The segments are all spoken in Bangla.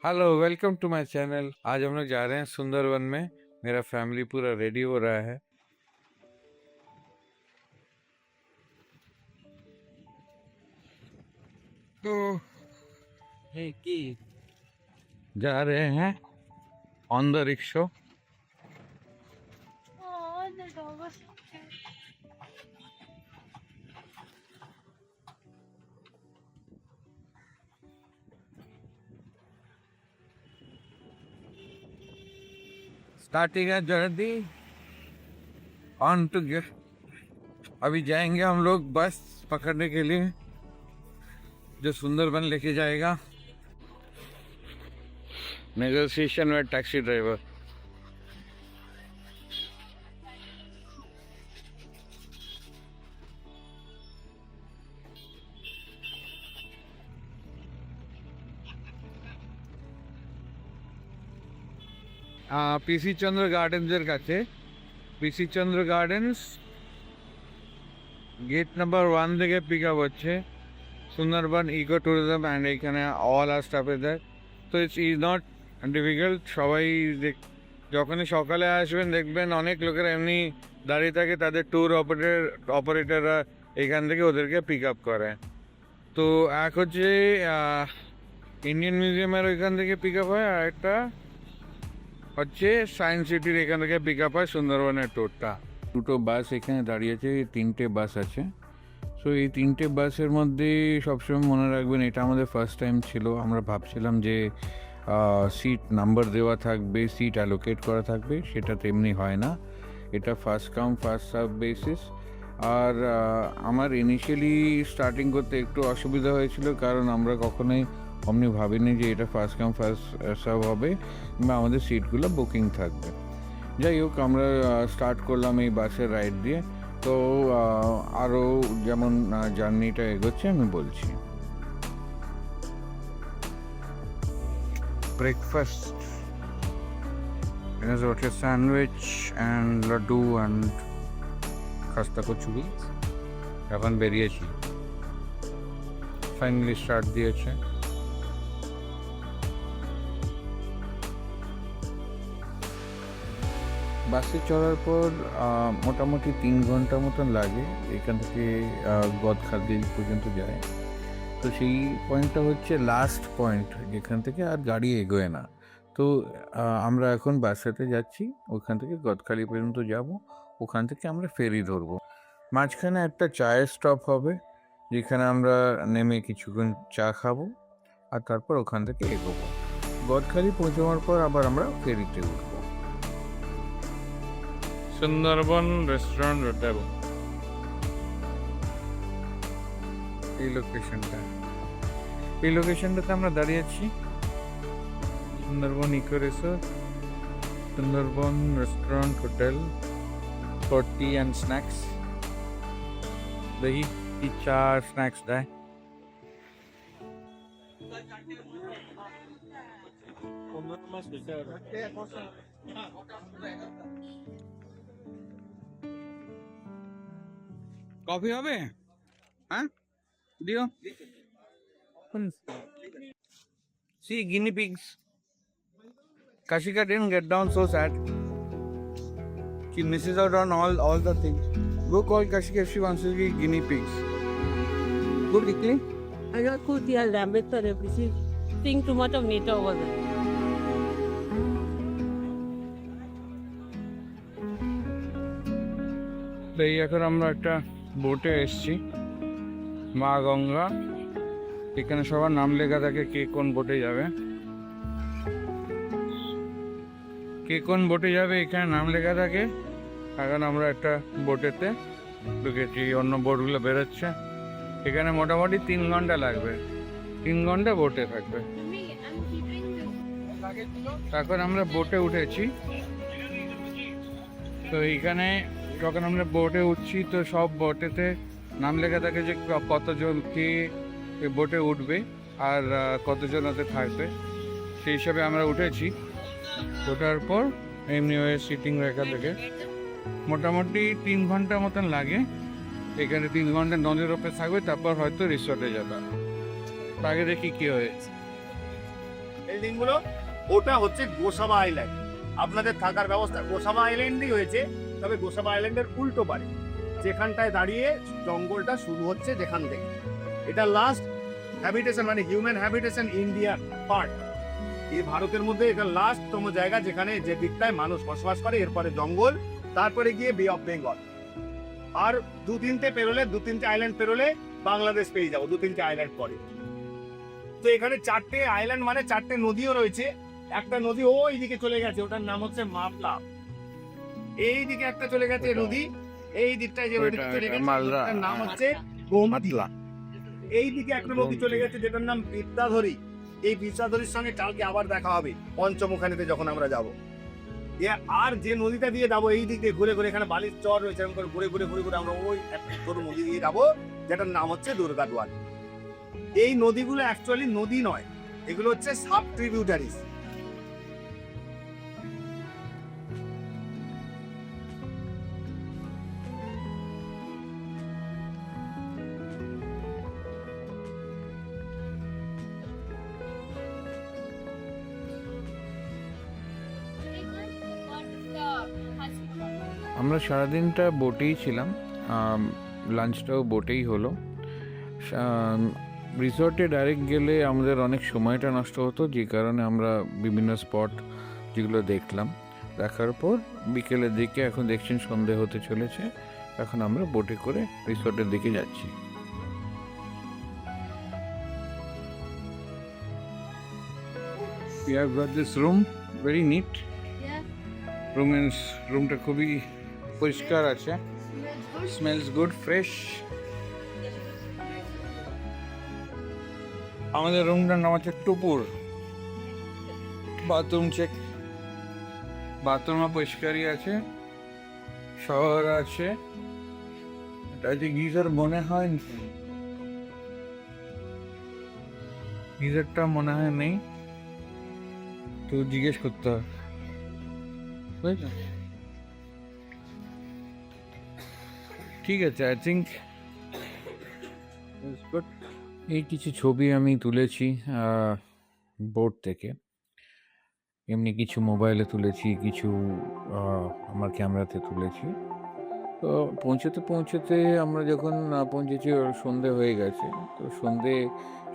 Hello welcome to my channel. आज हम लोग जा रहे हैं सुंदरवन में। मेरा फैमिली पूरा रेडी हो रहा है। तो जा रहे हैं on the rickshaw. Oh, the dog was so cute. Starting है जर्नी ऑन टू गेट। अभी जाएंगे हम लोग बस पकड़ने के लिए जो सुंदरबन लेके जाएगा। नेगोशिएशन में टैक्सी ड्राइवर। পিসি চন্দ্র গার্ডেন্সের কাছে। পিসি চন্দ্র গার্ডেন্স গেট নাম্বার 1 থেকে পিক আপ হচ্ছে সুন্দরবন ইকো ট্যুরিজম অ্যান্ড এখানে all R staff is there. তো ইটস ইজ নট ডিফিকাল্ট। সবাই যখনই সকালে আসবেন দেখবেন অনেক লোকেরা এমনি দাঁড়িয়ে থাকে, তাদের ট্যুর অপারেটররা এখান থেকে ওদেরকে পিক আপ করে। তো এক হচ্ছে ইন্ডিয়ান মিউজিয়ামের ওইখান থেকে পিক আপ হয়, আর একটা হচ্ছে সায়েন্স সিটির এখান থেকে পিক আপ হয় সুন্দরবনের ট্যুরটা। দুটো বাস এখানে দাঁড়িয়েছে, 3টে বাস আছে। সো এই 3টে বাসের মধ্যে সবসময় মনে রাখবেন এটা আমাদের ফার্স্ট টাইম ছিল। আমরা ভাবছিলাম যে সিট নাম্বার দেওয়া থাকবে, সিট অ্যালোকেট করা থাকবে, সেটা তেমনি হয় না। এটা first come first serve basis. আর আমার ইনিশিয়ালি স্টার্টিং করতে একটু অসুবিধা হয়েছিল, কারণ আমরা কখনোই অমনি ভাবিনি যে এটা ফার্স্ট কাম ফার্স্ট সার্ভ হবে বা আমাদের সিটগুলো বুকিং থাকবে। যাই হোক, আমরা স্টার্ট করলাম এই বাসের রাইড দিয়ে। তো আরও যেমন জার্নিটা এগোচ্ছে আমি বলছি। ব্রেকফাস্ট হচ্ছে স্যান্ডউইচ অ্যান্ড লাড্ডু অ্যান্ড খাস্তা কচুরি। এখন বেরিয়েছি, ফাইনালি স্টার্ট দিয়েছে। বাসে চড়ার পর মোটামুটি 3 ঘন্টা মতন লাগে এখান থেকে গদখালি পর্যন্ত যায়। তো সেই পয়েন্টটা হচ্ছে লাস্ট পয়েন্ট, যেখান থেকে আর গাড়ি এগোয় না। তো আমরা এখন বাসাতে যাচ্ছি, ওখান থেকে গদখালি পর্যন্ত যাব। ওখান থেকে আমরা ফেরি ধরবো। মাঝখানে একটা চায়ের স্টপ হবে, যেখানে আমরা নেমে কিছুক্ষণ চা খাবো, আর তারপর ওখান থেকে এগোবো। গদখালি পৌঁছানোর পর আবার আমরা ফেরিতে উঠবো। সুন্দরবন রেস্টুরেন্ট হোটেল, এই লোকেশনটাতে আমরা দাঁড়িয়েছি। Sundarban eco resort, Sundarban restaurant hotel for tea and snacks. দেখি কি চা আর স্ন্যাক্স দেয়। কফি হবে? হ্যাঁ দিও। See guinea pigs. Kashika didn't get down, so sad. She misses out on all the things. Go call Kashika if she wants to see guinea pigs. Go quickly. I got cool dear rabbits or everything. Seeing too much of nature over there. এই এখন আমরা একটা বোটে এসছি, মা গঙ্গা। এখানে সবার নাম লেখা থাকে, কে কোন বোটে যাবে। কে কোন বোটে যাবে এখানে নাম লেখা থাকে। এখন আমরা একটা বোটেতে ঢুকেছি, অন্য বোটগুলো বেরোচ্ছে। এখানে মোটামুটি 3 ঘন্টা লাগবে, 3 ঘন্টা বোটে থাকবে। এখন আমরা বোটে উঠেছি। তো এইখানে যখন আমরা বোটে উঠছি, তো সব বোটেতে নাম লেখা থাকে যে কতজন কে বোটে উঠবে আর কতজন ওতে থাকবে। সেই হিসাবে আমরা উঠেছি। ওঠার পর এমনি হয়ে সিটিং রেখা থেকে মোটামুটি 3 ঘন্টা মতন লাগে। এখানে 3 ঘন্টা নদীর ওপরে থাকবে, তারপর হয়তো রিসোর্টে যাবে। আগে দেখি কি হয়েছে। বিল্ডিং গুলো, ওটা হচ্ছে গোসাবা আইল্যান্ড। আপনাদের থাকার ব্যবস্থা গোসাবা আইল্যান্ডই হয়েছে, তবে গোসাবা আইল্যান্ডের উল্টো পারে, যেখানটায় দাঁড়িয়ে জঙ্গলটা শুরু হচ্ছে যেখান থেকে। এটা লাস্ট হ্যাবিটেশন, মানে হিউম্যান হ্যাবিটেশন ইন্ডিয়ার পার্ট। এই ভারতের মধ্যে এটা লাস্টতম জায়গা যেখানে, যে দিকটায় মানুষ বসবাস করে। এরপরে জঙ্গল, তারপরে গিয়ে বে অফ বেঙ্গল। আর দু তিনটে আইল্যান্ড পেরোলে বাংলাদেশ পেয়ে যাবো, 2-3টে আইল্যান্ড পরে। তো এখানে 4টে আইল্যান্ড মানে 4টে নদীও রয়েছে। একটা নদী ওই দিকে চলে গেছে, ওটার নাম হচ্ছে মামলা। এই দিকে একটা চলে গেছে নদী, এই দিকটায় যে নদী চলে গেছে ওটার নাম হচ্ছে গোমতী। এই দিকে একটা নদী চলে গেছে যেটার নাম বিদ্যাধরী। এই বিদ্যাধরীর সঙ্গে কালকে আবার দেখা হবে পঞ্চমুখানিতে যখন আমরা যাব। আর যে নদীটা দিয়ে যাবো এই দিক দিয়ে ঘুরে ঘুরে, এখানে বালির চর রয়েছে, এরকম করে ঘুরে ঘুরে ঘুরে ঘুরে আমরা ওই একটা ছোট নদী দিয়ে যাবো যেটার নাম হচ্ছে দুর্গাদুয়ার। এই নদীগুলো অ্যাকচুয়ালি নদী নয়, এগুলো হচ্ছে সাব ট্রিবিউটারিজ। আমরা সারাদিনটা বোটেই ছিলাম, লাঞ্চটাও বোটেই হলো। রিসর্টে ডাইরেক্ট গেলে আমাদের অনেক সময়টা নষ্ট হতো, যে কারণে আমরা বিভিন্ন স্পট যেগুলো দেখার পর বিকেলের দিকে, এখন দেখছেন সন্ধে হতে চলেছে, এখন আমরা বোটে করে রিসর্টের দিকে যাচ্ছি। We have got this room, very neat. রুমটা খুবই পরিষ্কার আছে, স্মেলস গুড, ফ্রেশ। আমাদের রুমটার নাম হচ্ছে টুপুর। বাথরুম চেক, বাথরুমও পরিষ্কারই আছে, শাওয়ার আছে। এটা যে গিজার মনে হয়, গিজারটা মনে হয় নেই, তো জিজ্ঞেস করতে হবে। ঠিক আছে, আই থিঙ্ক এই কিছু ছবি আমি তুলেছি বোর্ড থেকে, এমনি কিছু মোবাইলে তুলেছি, কিছু আমার ক্যামেরাতে তুলেছি। তো পৌঁছতে আমরা যখন পৌঁছেছি সন্ধে হয়ে গেছে। তো সন্ধে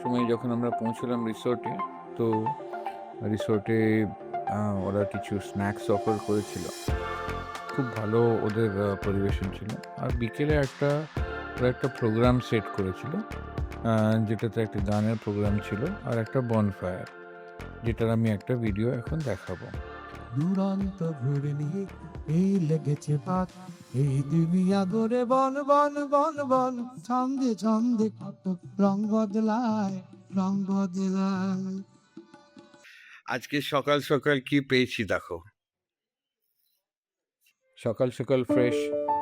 সময় যখন আমরা পৌঁছলাম রিসোর্টে, তো রিসোর্টে ওরা কিছু স্ন্যাক্স অফার করেছিল, খুব ভালো ওদের পরিবেশন ছিল। আর বিকেলে ওরা একটা প্রোগ্রাম সেট করেছিল, যেটাতে একটা গানের প্রোগ্রাম ছিল আর একটা বনফায়ার, যেটার আমি একটা ভিডিও এখন দেখাবো। দুরন্ত ঘুরনি এই লেগেছে পাত, এই দুনিয়া ঘুরে বন বন বন বন, ছন্দে ছন্দে কত রং বদলায়, রং বদলায়। আজকে সকাল সকাল কি পেয়েছি দেখো, সকাল সকাল ফ্রেশ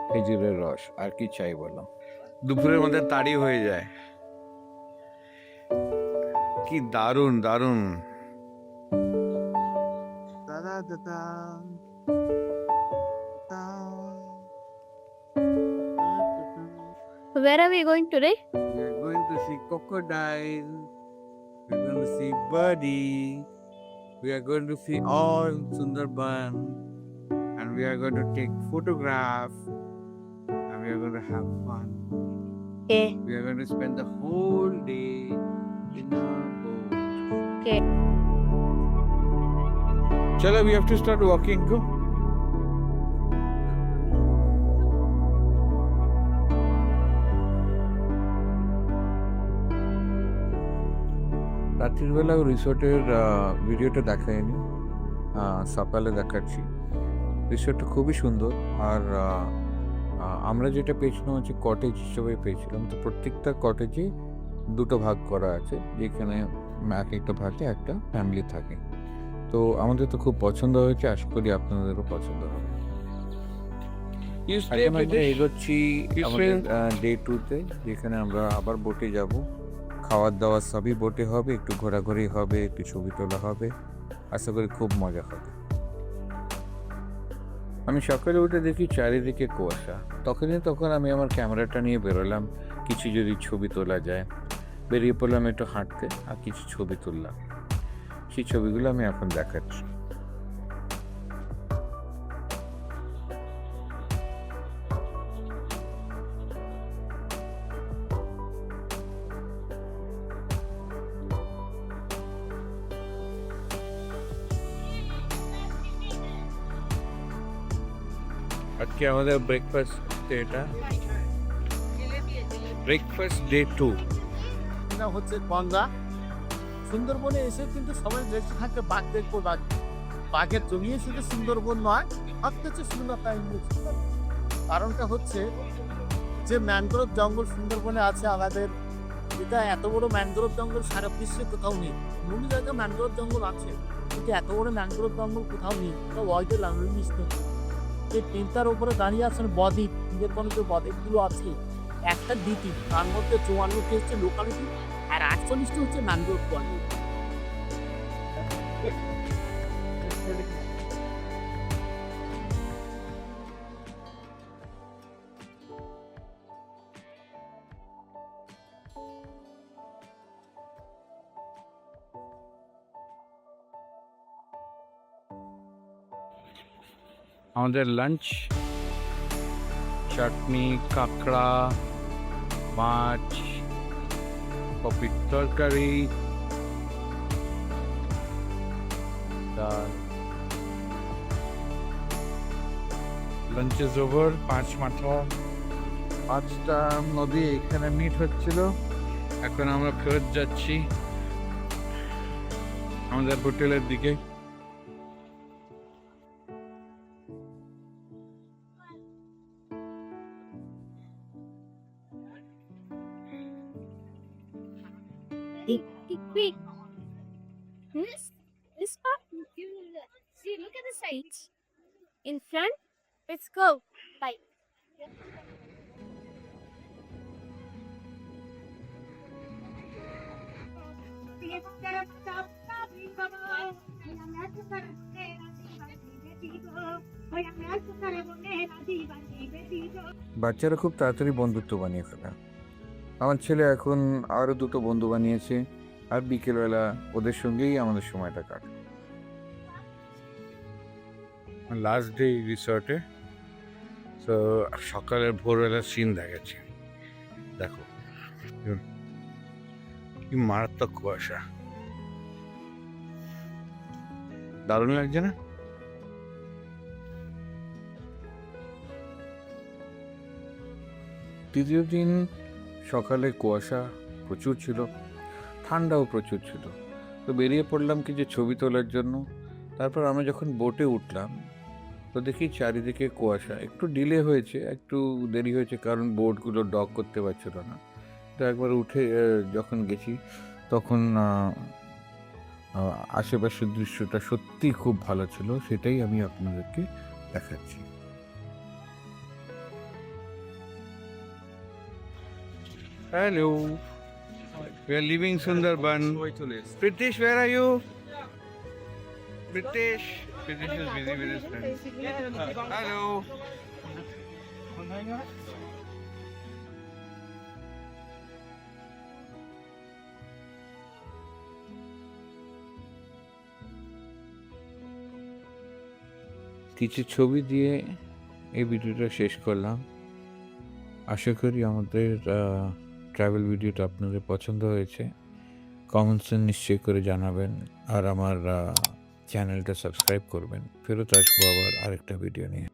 খেজুরের রস, আর কি চাই বলো। দুপুরের মধ্যে তাড়ি হয়ে যায়, কি দারুণ দারুণ। Where are we going today? We are going to see crocodile, we are going to see birdie, we are going to see all Sundarban, and we are going to take photograph, and we are going to have fun. Okay. We are going to spend the whole day in a boat. Okay. Chala, we have to start walking, go. রাত্রির বেলা রিসোর্টের ভিডিওটা দেখায়নি, সকালে দেখাচ্ছি। রিসোর্টটা খুবই সুন্দর, আর আমরা যেটা পেয়েছিলাম হচ্ছে কটেজ হিসেবে পেয়েছিলাম। তো প্রত্যেকটা কটেজে দুটো ভাগ করা আছে, যেখানে এক একটা ভাগে একটা ফ্যামিলি থাকে। তো আমাদের তো খুব পছন্দ হয়েছে, আশা করি আপনাদেরও পছন্দ হবে। আমরা এগোচ্ছি আমাদের ডে 2-তে, যেখানে আমরা আবার বোটে যাব। খাওয়ার দাওয়ার সবই বোটে হবে, একটু ঘোরাঘুরি হবে, একটু ছবি তোলা হবে, আশা করি খুব মজা হবে। আমি সকালে উঠে দেখি চারিদিকে কুয়াশা, তখন আমি আমার ক্যামেরাটা নিয়ে বেরোলাম, কিছু যদি ছবি তোলা যায়। বেরিয়ে পড়লাম একটু হাঁটতে, আর কিছু ছবি তুললাম। সেই ছবিগুলো আমি এখন দেখাচ্ছি। আজকে আমাদের ব্রেকফাস্ট এটা ব্রেকফাস্ট ডে 2। এটা হচ্ছে গঙ্গা। সুন্দরবনে এসে কিন্তু সবাই বেশি থাকে বাঘ দেখবো, বাঘের জমিয়ে শুধু সুন্দরবন নয়, ভাবতে হচ্ছে সুন্দর টাইম। কারণটা হচ্ছে যে ম্যানগ্রোভ জঙ্গল সুন্দরবনে আছে আমাদের, এটা এত বড় ম্যানগ্রোভ জঙ্গল সারা বিশ্বে কোথাও নেই। অন্য জায়গায় ম্যানগ্রোভ জঙ্গল আছে, কিন্তু এত বড় ম্যানগ্রোভ জঙ্গল কোথাও নেই। এটা ওয়ার্ল্ডের লার্নিস্ট। যে তিনটার উপরে দাঁড়িয়ে আছেন বদ্বীপ, সুন্দরবনে যে বদ্বীপগুলো আছে একটা দ্বীপই, তার মধ্যে 54টি হচ্ছে লোকালিটি আর 48টি হচ্ছে ম্যানগ্রোভ বদ্বীপ। আমাদের লাঞ্চ চাটনি, কাঁকড়া, মাছ, কপির তরকারি, ডাল। Lunch is over. 5টা নদী এখানে মিট হচ্ছিল। এখন আমরা ফেরত যাচ্ছি আমাদের হোটেলের দিকে। Quick. This part. See, look at the sides. In front. Let's go. Bye. বাচ্চারা খুব তাড়াতাড়ি বন্ধুত্ব বানিয়ে ফেলে। আমার ছেলে এখন আরও 2টো বন্ধু বানিয়েছে, আর বিকেলবেলা ওদের সঙ্গেই আমাদের সময়টা কাটে। লাস্ট ডে রিসর্টে, তো সকালের ভোরবেলার সিন দেখাচ্ছি। দেখো কি মারাত্মক কুয়াশা, দারুণ লাগছে না? তৃতীয় দিন সকালে কুয়াশা প্রচুর ছিল, ঠান্ডাও প্রচুর ছিল। তো বেরিয়ে পড়লাম কি যে ছবি তোলার জন্য। তারপর আমরা যখন বোটে উঠলাম তো দেখি চারিদিকে কুয়াশা। একটু ডিলে হয়েছে, একটু দেরি হয়েছে, কারণ বোটগুলো ডক করতে পারছিল না। তো একবার উঠে যখন গেছি তখন আশেপাশের দৃশ্যটা সত্যি খুব ভালো ছিল, সেটাই আমি আপনাদেরকে দেখাচ্ছি। Hello. We are leaving Sundarban. Pritish, where are you? Pritish. Pritish is busy with his friends. Hello. কিছু ছবি দিয়ে এই ভিডিওটা শেষ করলাম। আশা করি আমাদের ট্রাভেল ভিডিওটা আপনাদের পছন্দ হয়েছে। কমেন্টসে নিশ্চয়ই করে জানাবেন, আর আমার চ্যানেলটা সাবস্ক্রাইব করবেন। ফেরত আসবো আবার আরেকটা ভিডিও নিয়ে।